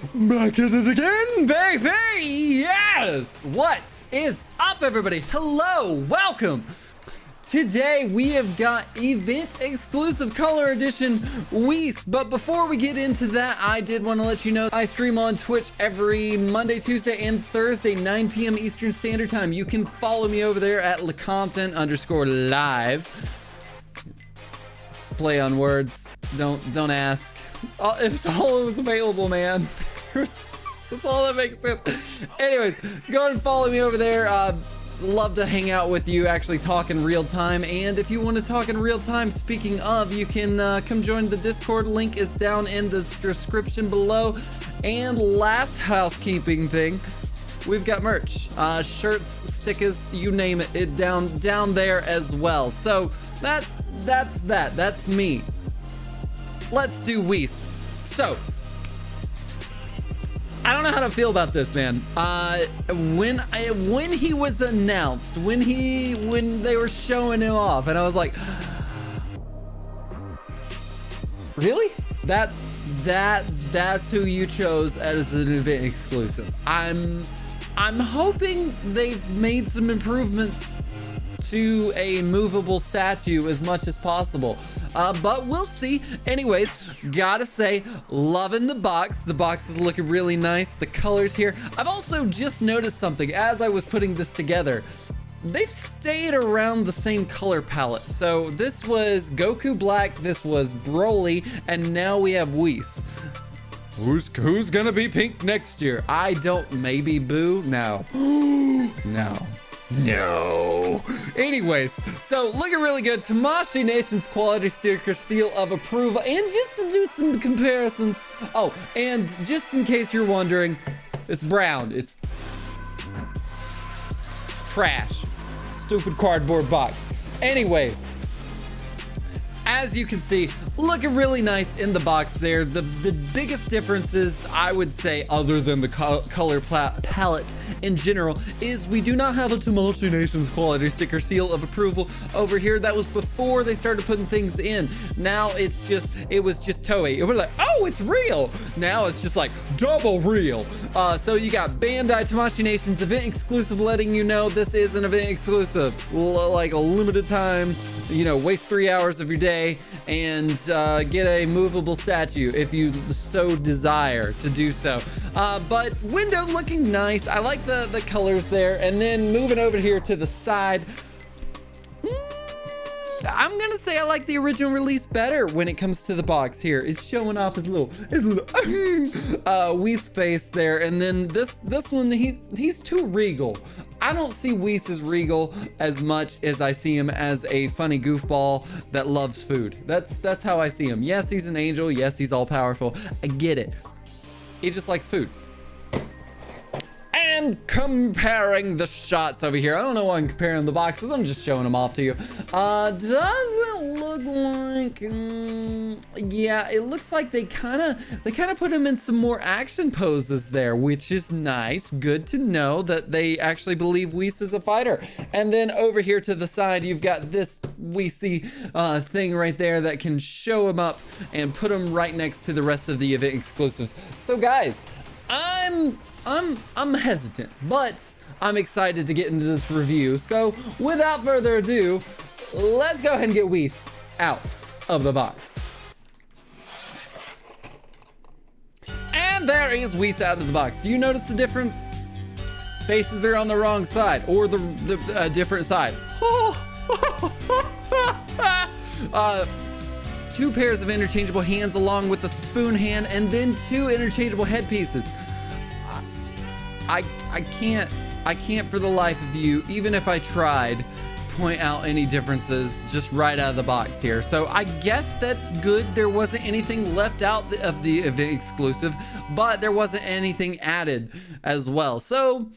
Back at it again, baby! Yes! What is up, everybody? Hello, welcome! Today we have got event exclusive color edition Whis, but before we get into that, I did want to let you know I stream on Twitch every Monday, Tuesday, and Thursday, 9 p.m. Eastern Standard Time. You can follow me over there at LeCompton_live. It's play on words. Don't ask. It's all it was available, man. That's all that makes sense. Anyways, go ahead and follow me over there. Love to hang out with you, actually talk in real time. And if you want to talk in real time, speaking of, you can come join the Discord. Link is down in the description below. And last housekeeping thing, we've got merch, shirts, stickers, you name it, down there as well. So that's me. Let's do Whis. So, I don't know how to feel about this, man. When he was announced, when they were showing him off, and I was like, really? That's who you chose as an event exclusive. I'm hoping they've made some improvements to a movable statue as much as possible. But we'll see. Anyways, gotta say, loving the box. The box is looking really nice. The colors here. I've also just noticed something as I was putting this together. They've stayed around the same color palette. So this was Goku Black, this was Broly, and now we have Whis. Who's gonna be pink next year? I don't. Maybe Boo? No. No. Anyways, so looking really good. Tamashii Nation's quality sticker seal of approval. And just to do some comparisons. Oh, and just in case you're wondering, it's brown. It's trash. Stupid cardboard box. Anyways, as you can see, looking really nice in the box there. The biggest differences, I would say, other than the color palette in general, is we do not have a Tamashii Nation's quality sticker seal of approval over here. That was before they started putting things in. Now it was just Toei. It was like, oh, it's real. Now it's just like double real. So you got Bandai Tamashii Nation's event exclusive, letting you know this is an event exclusive, like a limited time, you know, waste 3 hours of your day and get a movable statue if you so desire to do so. But window looking nice. I like the colors there. And then moving over here to the side, I'm gonna say I like the original release better when it comes to the box here. It's showing off his little Whis face there. And then this one, he's too regal. I don't see Whis as regal as much as I see him as a funny goofball that loves food. That's how I see him. Yes, he's an angel. Yes, he's all powerful. I get it. He just likes food. And comparing the shots over here. I don't know why I'm comparing the boxes. I'm just showing them off to you. Doesn't look like, yeah, it looks like they kind of put him in some more action poses there, which is nice. Good to know that they actually believe Whis is a fighter. And then over here to the side, you've got this Whis-y thing right there that can show him up and put him right next to the rest of the event exclusives. So guys, I'm hesitant, but I'm excited to get into this review. So without further ado, let's go ahead and get Whis out of the box. And there is Whis out of the box. Do you notice the difference? Faces are on the wrong side, or the different side. Two pairs of interchangeable hands along with a spoon hand, and then two interchangeable headpieces. I can't for the life of you, even if I tried, point out any differences just right out of the box here. So I guess that's good. There wasn't anything left out of the event exclusive, but there wasn't anything added as well. So,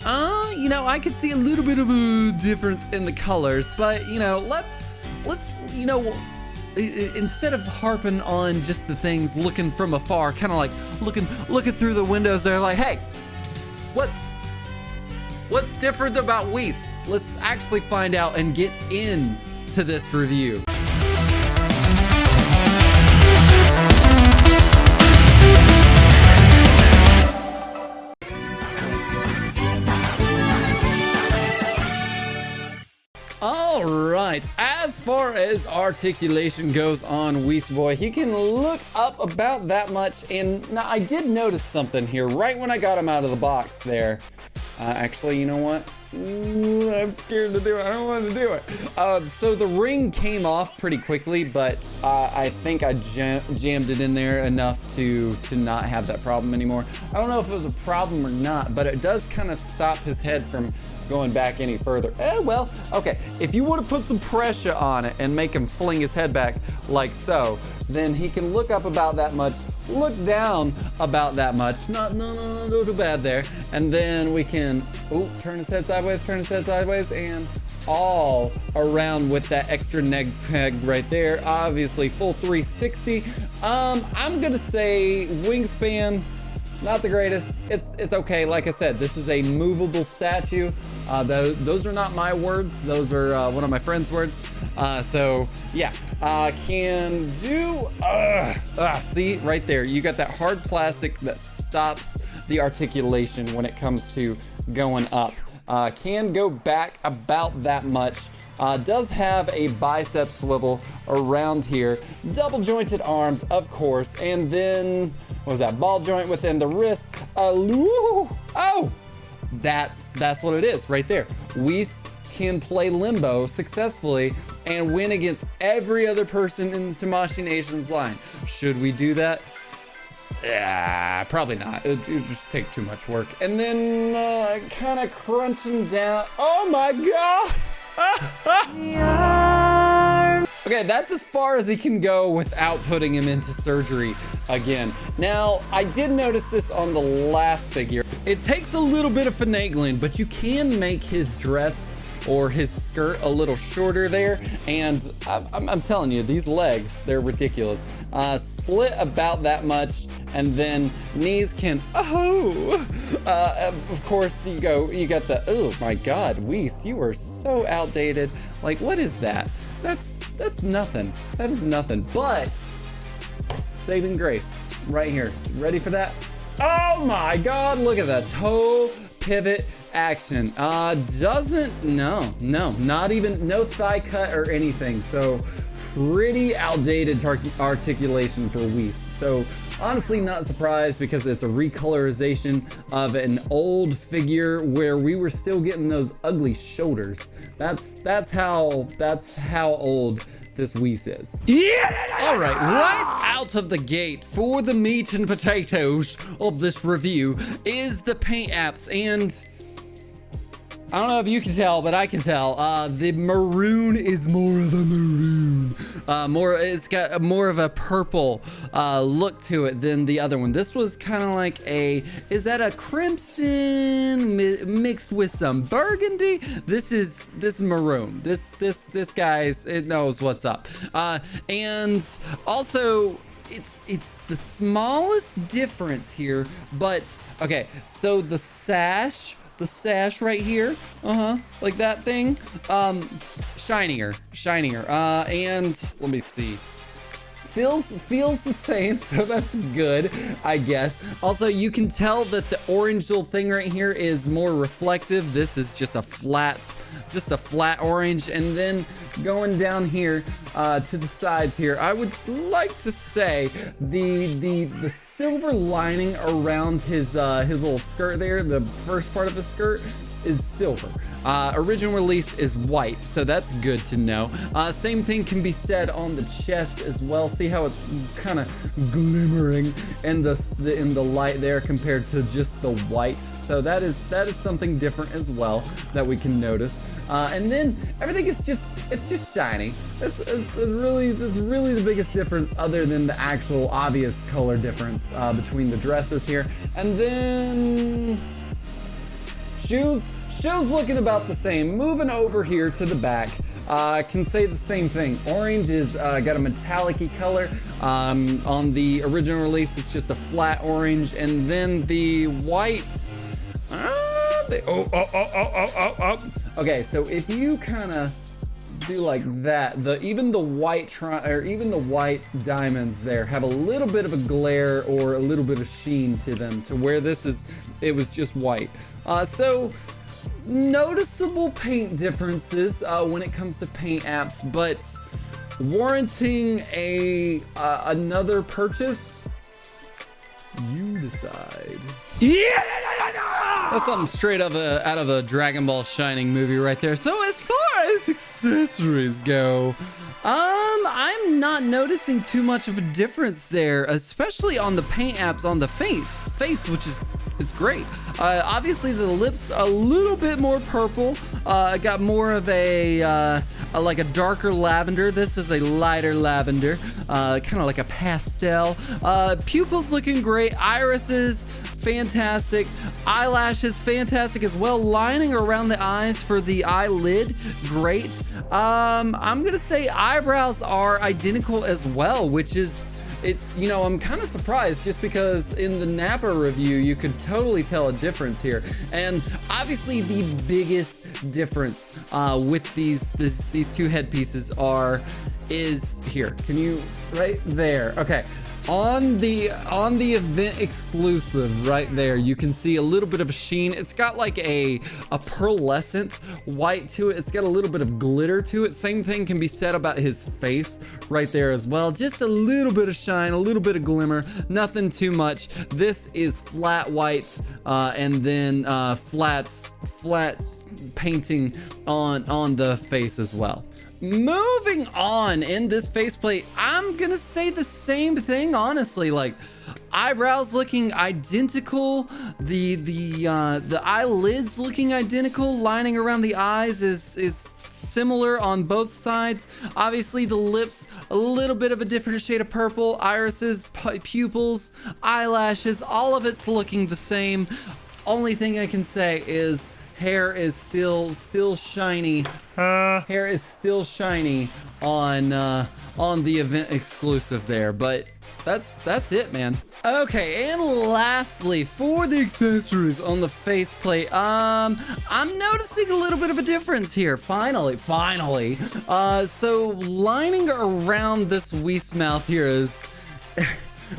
you know, I could see a little bit of a difference in the colors, but you know, let's, you know, instead of harping on just the things looking from afar, kind of like looking through the windows there, like, hey, what's different about Whis? Let's actually find out and get into this review. right, as far as articulation goes on Whis boy, he can look up about that much. And now I did notice something here right when I got him out of the box there. Actually, you know what? I'm scared to do it. I don't want to do it. So the ring came off pretty quickly, but I think I jammed it in there enough to not have that problem anymore. I don't know if it was a problem or not, but it does kind of stop his head from going back any further. Well, okay. If you want to put some pressure on it and make him fling his head back like so, then he can look up about that much, look down about that much. No too bad there. And then we can, turn his head sideways, and all around with that extra neg peg right there. Obviously, full 360. I'm gonna say wingspan, not the greatest. It's okay. Like I said, this is a movable statue. Those are not my words. Those are one of my friend's words. So yeah, can do. See right there, you got that hard plastic that stops the articulation when it comes to going up. Can go back about that much. Does have a bicep swivel around here, double jointed arms, of course, and then what was that, ball joint within the wrist. That's what it is right there. Whis can play limbo successfully and win against every other person in the Tamashii Nation's line. Should we do that? Yeah, probably not. It would just take too much work. And then kind of crunching down. Oh my god! Okay, that's as far as he can go without putting him into surgery again. Now, I did notice this on the last figure. It takes a little bit of finagling, but you can make his dress or his skirt a little shorter there. And I'm telling you, these legs, they're ridiculous. Split about that much, and then knees can, of course you got the, oh my god, Whis, you are so outdated. Like, what is that? That's nothing. That is nothing, but saving grace right here. Ready for that? Oh my god, look at that toe pivot action. Not even, no thigh cut or anything. So pretty outdated articulation for Whis. So honestly, not surprised, because it's a recolorization of an old figure where we were still getting those ugly shoulders. That's how old this Whis is. Yeah! All right, right out of the gate for the meat and potatoes of this review is the paint apps, and I don't know if you can tell, but I can tell. The maroon is more of a maroon. It's got more of a purple look to it than the other one. This was kind of like is that a crimson mixed with some burgundy? This maroon. This guy's, it knows what's up. And also, it's the smallest difference here, but okay, so the sash right here, like that thing, shinier, and let me see, feels the same, so that's good, I guess. Also, you can tell that the orange little thing right here is more reflective. This is just a flat orange. And then going down here to the sides here, I would like to say the silver lining around his little skirt there, the first part of the skirt, is silver. Original release is white, so that's good to know. Same thing can be said on the chest as well. See how it's kind of glimmering in the light there compared to just the white. So that is something different as well that we can notice. And then everything is just shiny. That's really the biggest difference, other than the actual obvious color difference between the dresses here. And then shoes looking about the same. Moving over here to the back, can say the same thing. Orange is got a metallic-y color. On the original release, it's just a flat orange, and then the whites. Okay, so if you kind of do like that, even the white diamonds there have a little bit of a glare or a little bit of sheen to them, to where it was just white. So noticeable paint differences when it comes to paint apps, but warranting another purchase, you decide. Yeah! That's something straight out of a Dragonball Shining movie right there. So as far as accessories go, I'm not noticing too much of a difference there, especially on the paint apps on the face, which is, it's great. Obviously the lips a little bit more purple. I got more of like a darker lavender. This is a lighter lavender, kind of like a pastel. Pupils looking great. Irises, fantastic. Eyelashes, fantastic as well. Lining around the eyes for the eyelid, great. I'm gonna say eyebrows are identical as well, which is, you know, I'm kind of surprised just because in the Napa review, you could totally tell a difference here. And obviously the biggest difference with these two headpieces is here. Can you, right there? Okay. On the event exclusive right there, you can see a little bit of a sheen. It's got like a pearlescent white to it. It's got a little bit of glitter to it. Same thing can be said about his face right there as well. Just a little bit of shine, a little bit of glimmer, nothing too much. This is flat white and then flat painting on the face as well. Moving on in this faceplate, I'm gonna say the same thing, honestly. Like, eyebrows looking identical, the eyelids looking identical, lining around the eyes is similar on both sides. Obviously the lips, a little bit of a different shade of purple, irises, pupils, eyelashes, all of it's looking the same. Only thing I can say is hair is still shiny. Hair is still shiny on the event exclusive there, but that's it, man. Okay, and lastly, for the accessories on the faceplate, I'm noticing a little bit of a difference here. Finally. So lining around this Whis mouth here is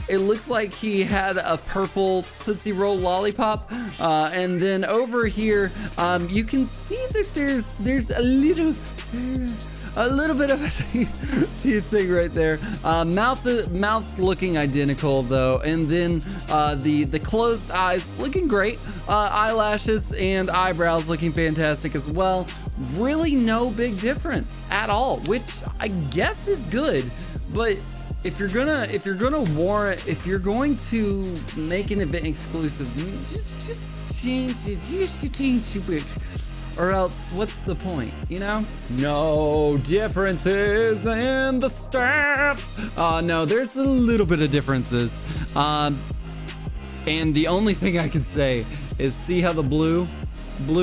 it looks like he had a purple Tootsie Roll lollipop, and then over here, you can see that there's a little bit of a teeth thing right there. Mouth's looking identical though, and then the closed eyes looking great. Eyelashes and eyebrows looking fantastic as well. Really no big difference at all, which I guess is good, but if you're going to make an event exclusive, just change it, just change it, or else what's the point, you know? No differences in the staffs. No, there's a little bit of differences. And the only thing I can say is see how the blue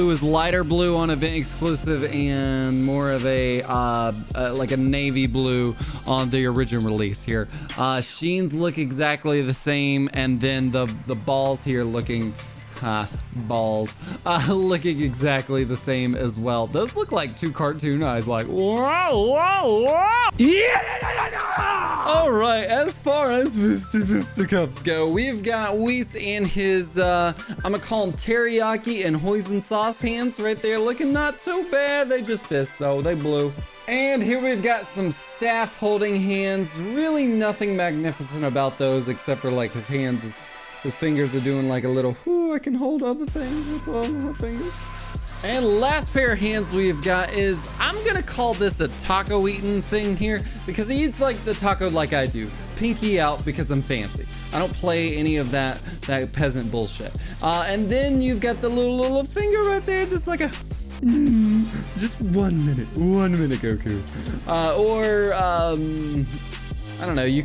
is lighter blue on event exclusive and more of a like a navy blue on the original release here. Sheens look exactly the same, and then the balls here looking looking exactly the same as well. Those look like two cartoon eyes, like whoa. Yeah! All right, as far as fisticuffs go, we've got Whis and his I'm gonna call them teriyaki and hoisin sauce hands right there, looking not too bad. They just fists though, they blue. And here we've got some staff holding hands. Really nothing magnificent about those except for like his hands. His fingers are doing like a little, I can hold other things with all my fingers. And last pair of hands we've got is, I'm gonna call this a taco eating thing here, because he eats like the taco like I do. Pinky out because I'm fancy. I don't play any of that peasant bullshit. And then you've got the little finger right there, just like a, just 1 minute, Goku. I don't know, you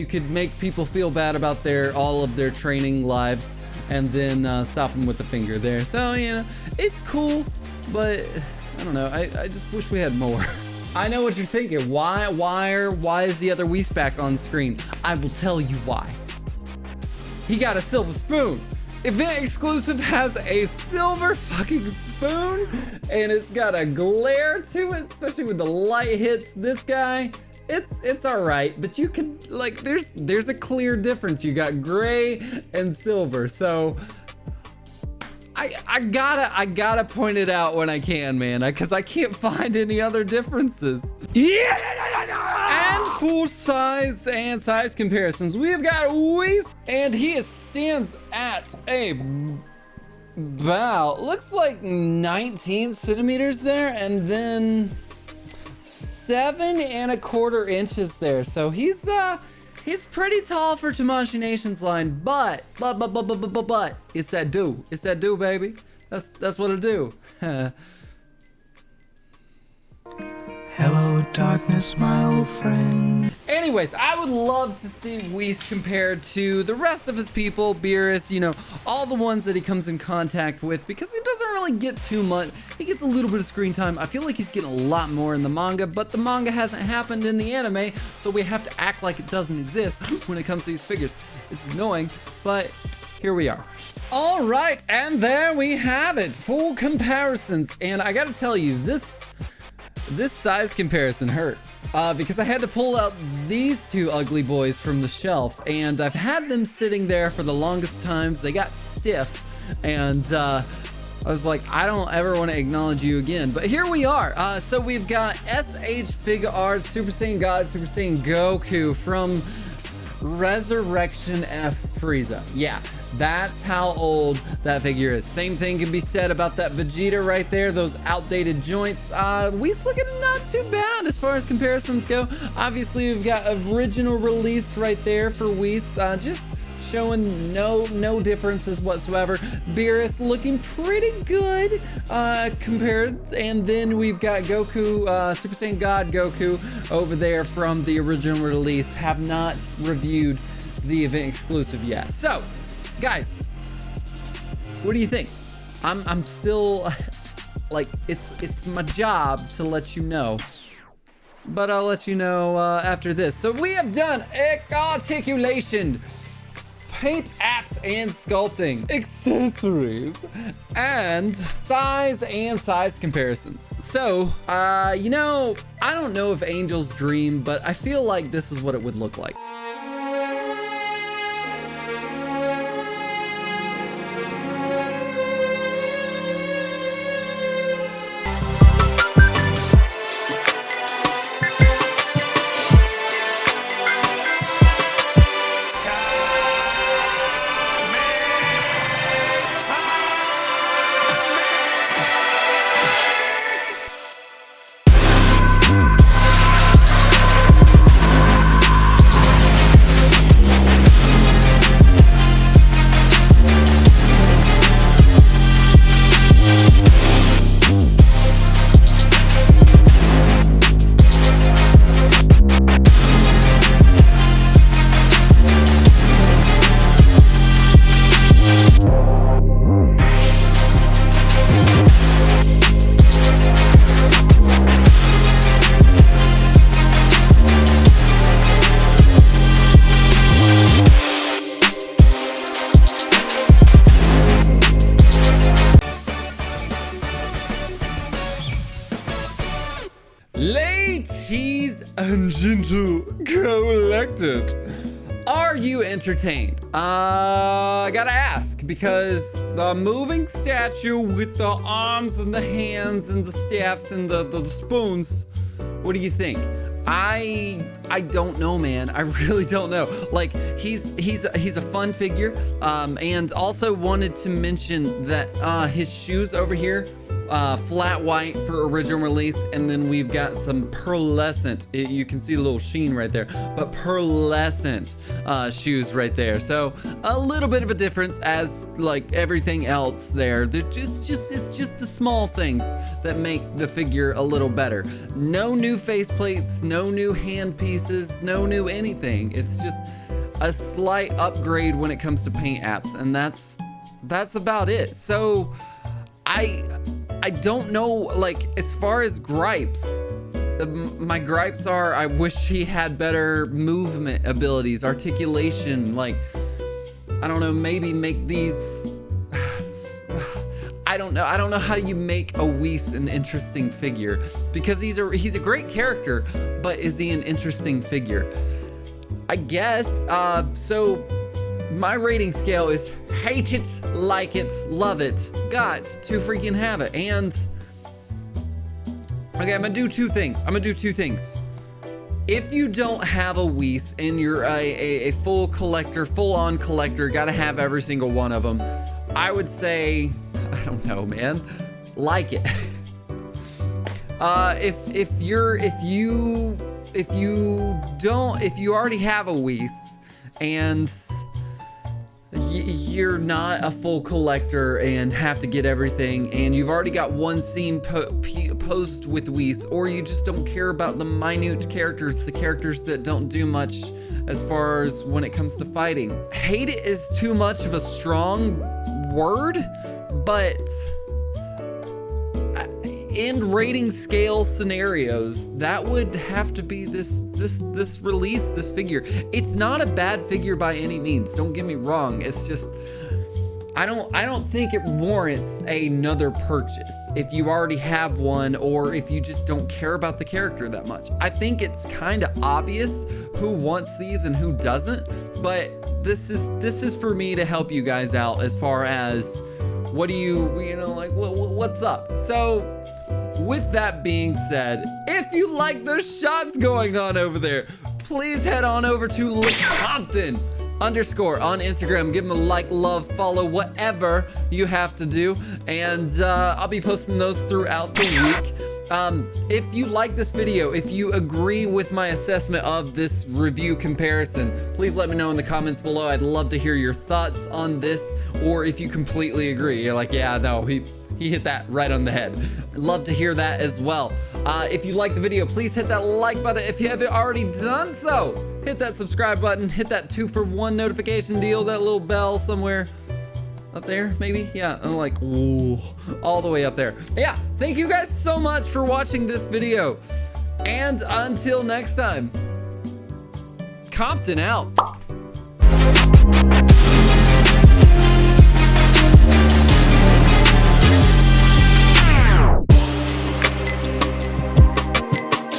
could make people feel bad about all of their training lives, and then stop them with the finger there. So, you know, it's cool, but I don't know, I just wish we had more. I know what you're thinking. Why is the other Whis back on screen? I will tell you why. He got a silver spoon. Event exclusive has a silver fucking spoon, and it's got a glare to it, especially when the light hits this guy. It's all right, but you can, like, there's a clear difference. You got gray and silver, so I gotta point it out when I can, man, because I can't find any other differences. And for size and size comparisons, we've got Whis, and he stands at about, looks like 19 centimeters there, and then 7 1/4 inches there. So he's pretty tall for Tamashii Nation's line, but it's that do, baby. That's what it do. Hello, darkness, my old friend. Anyways, I would love to see Whis compared to the rest of his people, Beerus, you know, all the ones that he comes in contact with, because he doesn't really get too much. He gets a little bit of screen time. I feel like he's getting a lot more in the manga, but the manga hasn't happened in the anime, so we have to act like it doesn't exist when it comes to these figures. It's annoying, but here we are. All right, and there we have it, full comparisons. And I gotta tell you, this size comparison hurt because I had to pull out these two ugly boys from the shelf, and I've had them sitting there for the longest times. They got stiff, and I was like, I don't ever want to acknowledge you again. But here we are. So we've got SH Figuarts, Super Saiyan God, Super Saiyan Goku from Resurrection F Frieza. Yeah, that's how old that figure is. Same thing can be said about that Vegeta right there, those outdated joints. Whis looking not too bad as far as comparisons go. Obviously, we've got original release right there for Whis, just showing no differences whatsoever. Beerus looking pretty good compared, and then we've got Goku, Super Saiyan God Goku over there from the original release. Have not reviewed the event exclusive yet. So, guys, what do you think? I'm still like, it's my job to let you know, but I'll let you know after this. So we have done articulation, paint apps and sculpting, accessories, and size comparisons. So, you know, I don't know if Angel's dream, but I feel like this is what it would look like. Ladies and gentle collected, are you entertained? I gotta ask, because the moving statue with the arms and the hands and the staffs and the spoons, what do you think? I don't know, man. I really don't know. Like, he's a fun figure, and also wanted to mention that his shoes over here, flat white for original release, and then we've got some pearlescent, you can see a little sheen right there, but pearlescent shoes right there. So a little bit of a difference, as like everything else there. It's just the small things that make the figure a little better. No new faceplates, no new hand pieces, no new anything. It's just a slight upgrade when it comes to paint apps, and that's about it. So I don't know, like, as far as gripes, my gripes are, I wish he had better movement abilities, articulation, like, I don't know, maybe make these, I don't know how you make a Whis an interesting figure, because he's a great character, but is he an interesting figure? I guess, so My rating scale is hate it, like it, love it, got to freaking have it. And okay, I'm gonna do two things. If you don't have a Whis and you're a full collector, full-on collector, gotta have every single one of them, I would say, I don't know, man, like it. If you already have a Whis and you're not a full collector and have to get everything, and you've already got one scene post with Whis, or you just don't care about the minute characters, the characters that don't do much as far as when it comes to fighting. Hate it is too much of a strong word, but in rating scale scenarios, that would have to be this release, this figure. It's not a bad figure by any means, don't get me wrong. It's just I don't think it warrants another purchase if you already have one, or if you just don't care about the character that much. I think it's kind of obvious who wants these and who doesn't, but this is for me to help you guys out as far as what do you know, like what's up. So with that being said, if you like those shots going on over there, please head on over to LeCompton _, on Instagram. Give them a like, love, follow, whatever you have to do. And I'll be posting those throughout the week. If you like this video, if you agree with my assessment of this review comparison, please let me know in the comments below. I'd love to hear your thoughts on this, or if you completely agree, you're like, yeah, no, he hit that right on the head. I'd love to hear that as well. If you like the video, please hit that like button if you haven't already done so. Hit that subscribe button, hit that 2-for-1 notification deal, that little bell somewhere up there, maybe? Yeah, I'm like, ooh, all the way up there. Yeah, thank you guys so much for watching this video. And until next time, Compton out.